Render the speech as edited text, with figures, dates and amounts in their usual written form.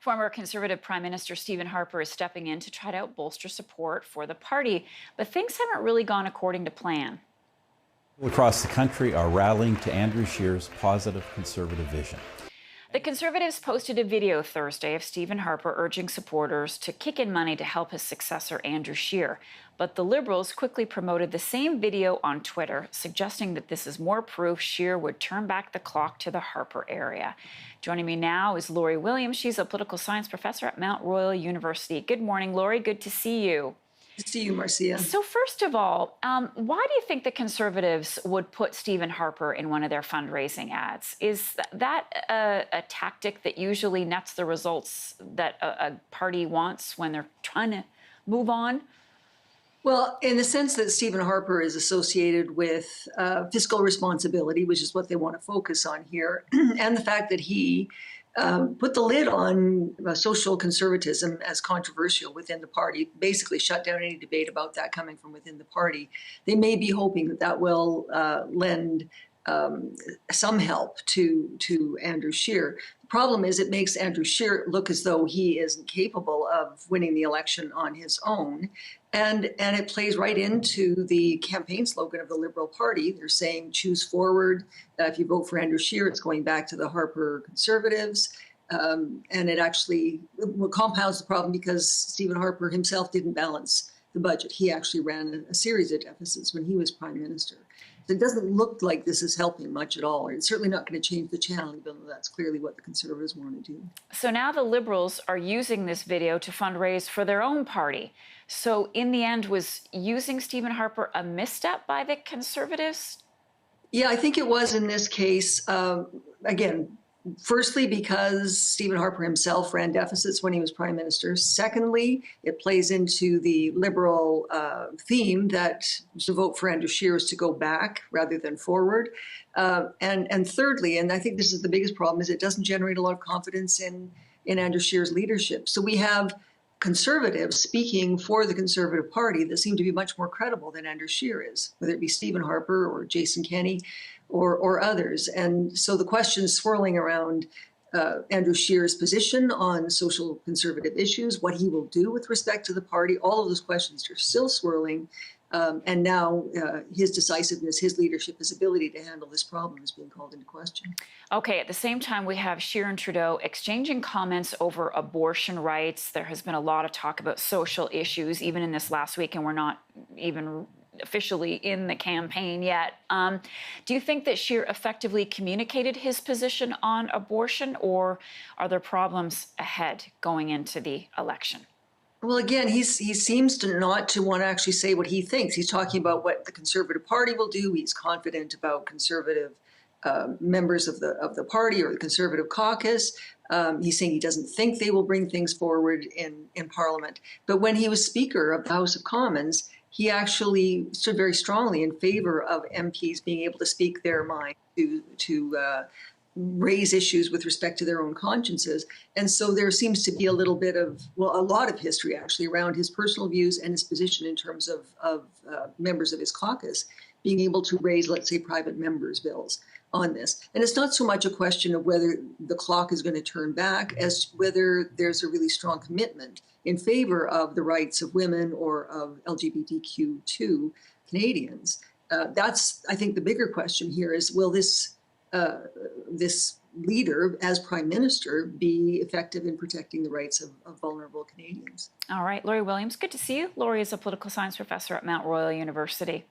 Former Conservative Prime Minister Stephen Harper is stepping in to try to bolster support for the party, but things haven't really gone according to plan. People across the country are rallying to Andrew Scheer's positive Conservative vision. The Conservatives posted a video Thursday of Stephen Harper urging supporters to kick in money to help his successor, Andrew Scheer. But the Liberals quickly promoted the same video on Twitter, suggesting that this is more proof Scheer would turn back the clock to the Harper area. Joining me now is Lori Williams. She's a political science professor at Mount Royal University. Good morning, Lori. Good to see you. Good to see you, Marcia. So first of all, why do you think the Conservatives would put Stephen Harper in one of their fundraising ads? Is that a tactic that usually nets the results that a party wants when they're trying to move on? Well, in the sense that Stephen Harper is associated with fiscal responsibility, which is what they want to focus on here, and the fact that he put the lid on social conservatism as controversial within the party, basically shut down any debate about that coming from within the party. They may be hoping that that will lend some help to Andrew Scheer. The problem is it makes Andrew Scheer look as though he isn't capable of winning the election on his own. And it plays right into the campaign slogan of the Liberal Party. They're saying, choose forward. If you vote for Andrew Scheer, it's going back to the Harper Conservatives. And it actually compounds the problem because Stephen Harper himself didn't balance the budget. He actually ran a series of deficits when he was Prime Minister. So it doesn't look like this is helping much at all. It's certainly not going to change the channel, even though that's clearly what the Conservatives want to do. So now the Liberals are using this video to fundraise for their own party. So in the end, was using Stephen Harper a misstep by the Conservatives? Yeah, I think it was in this case. Again, firstly, because Stephen Harper himself ran deficits when he was Prime Minister. Secondly, it plays into the Liberal theme that to vote for Andrew Scheer is to go back rather than forward. And thirdly, and I think this is the biggest problem, is it doesn't generate a lot of confidence in Andrew Scheer's leadership. So we have Conservatives speaking for the Conservative Party that seem to be much more credible than Andrew Scheer is, whether it be Stephen Harper or Jason Kenney or others. And so the questions swirling around Andrew Scheer's position on social conservative issues, what he will do with respect to the party, all of those questions are still swirling. And now his decisiveness, his leadership, his ability to handle this problem is being called into question. Okay, at the same time, we have Scheer and Trudeau exchanging comments over abortion rights. There has been a lot of talk about social issues, even in this last week, and we're not even officially in the campaign yet. Do you think that Scheer effectively communicated his position on abortion, or are there problems ahead going into the election? Well, again, he seems to not to want to actually say what he thinks. He's talking about what the Conservative Party will do. He's confident about Conservative members of the party or the Conservative caucus. He's saying he doesn't think they will bring things forward in Parliament. But when he was Speaker of the House of Commons, he actually stood very strongly in favor of MPs being able to speak their mind, to raise issues with respect to their own consciences. And so there seems to be a little bit of, well, a lot of history actually around his personal views and his position in terms of members of his caucus being able to raise, let's say, private members' bills on this. And it's not so much a question of whether the clock is going to turn back as whether there's a really strong commitment in favor of the rights of women or of LGBTQ2 Canadians. That's, I think, the bigger question here is, will this leader, as Prime Minister, be effective in protecting the rights of vulnerable Canadians? All right, Lori Williams, good to see you. Lori is a political science professor at Mount Royal University.